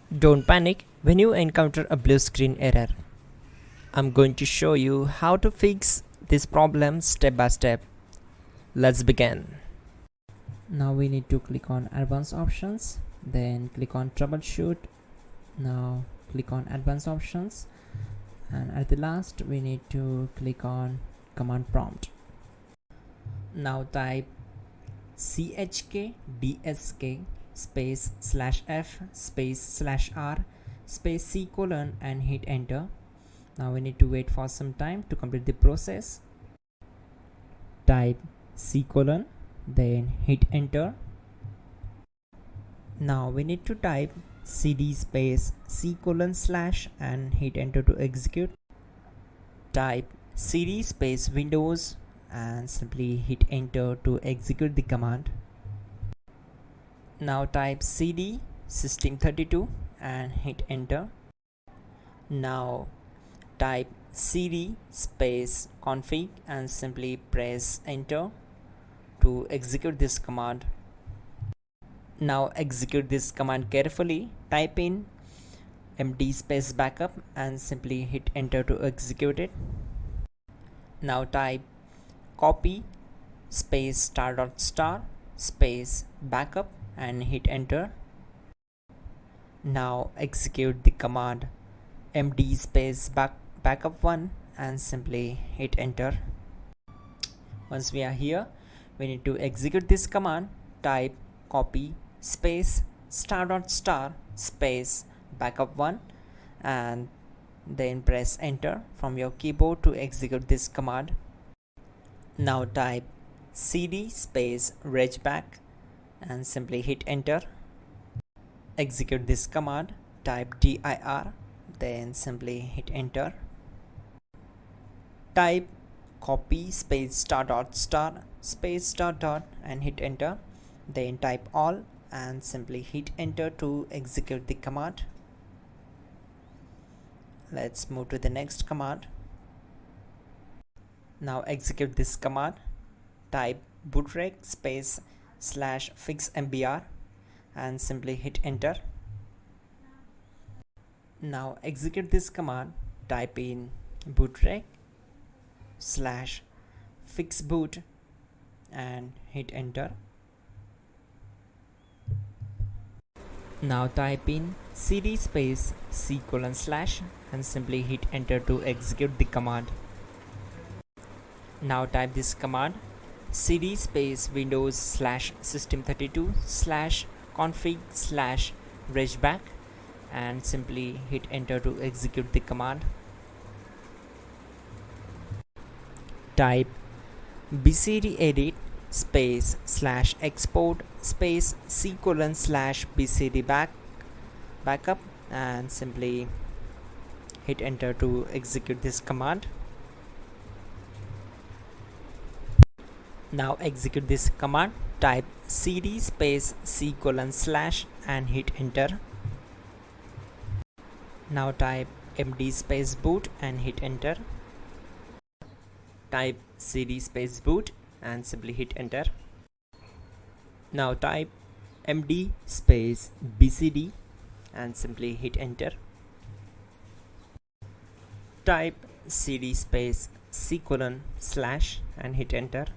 Don't panic when you encounter a blue screen error. I'm going to show you how to fix this problem step by step. Let's begin. Now we need to click on advanced options, then click on troubleshoot. Now click on advanced options, and at the last we need to click on command prompt. Now type chkdsk space /f space /r space c : and hit enter. Now we need to wait for some time to complete the process. Type c : then hit enter. Now we need to type cd space c : / and hit enter to execute. Type cd space windows and simply hit enter to execute the command. Now type cd system32 and hit enter. Now type cd space config and simply press enter to execute this command. Now execute this command carefully. Type in md space backup and simply hit enter to execute it. Now type copy space ** space backup and hit enter. Now execute the command md space backup1 and simply hit enter. Once we are here, we need to execute this command. Type copy space ** space backup1 and then press enter from your keyboard to execute this command. Now type cd space regback and simply hit enter. Execute this command. Type dir, then simply hit enter. Type copy space ** space .. and hit enter. Then type all and simply hit enter to execute the command. Let's move to the next command. Now execute this command. Type bootrec space /fixmbr and simply hit enter. Now execute this command. Type in bootrec /fixboot and hit enter. Now type in cd space c : / and simply hit enter to execute the command. Now type this command cd space windows /system32 /config /regback and simply hit enter to execute the command. Type bcd edit space /export space c : / bcd backup and simply hit enter to execute this command. Now execute this command. Type cd space c : / and hit enter. Now type md space boot and hit enter. Type cd space boot and simply hit enter. Now type md space bcd and simply hit enter. Type cd space c : / and hit enter.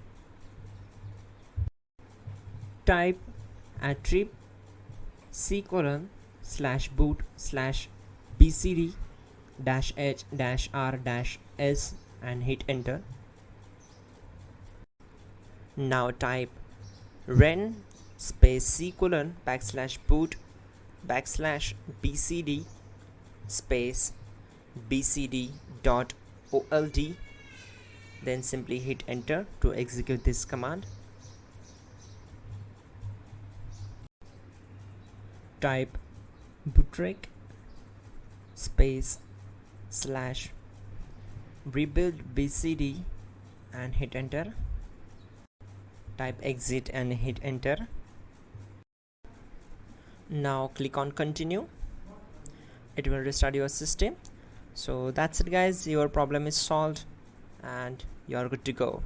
Type attrib c : / boot / bcd -h -r -s and hit enter. Now type ren space c : / /boot /bcd space bcd.old, then simply hit enter to execute this command. Type bootrec space /rebuild bcd and hit enter. Type exit and hit enter. Now click on continue. It will restart your system. So that's it guys, your problem is solved and you are good to go.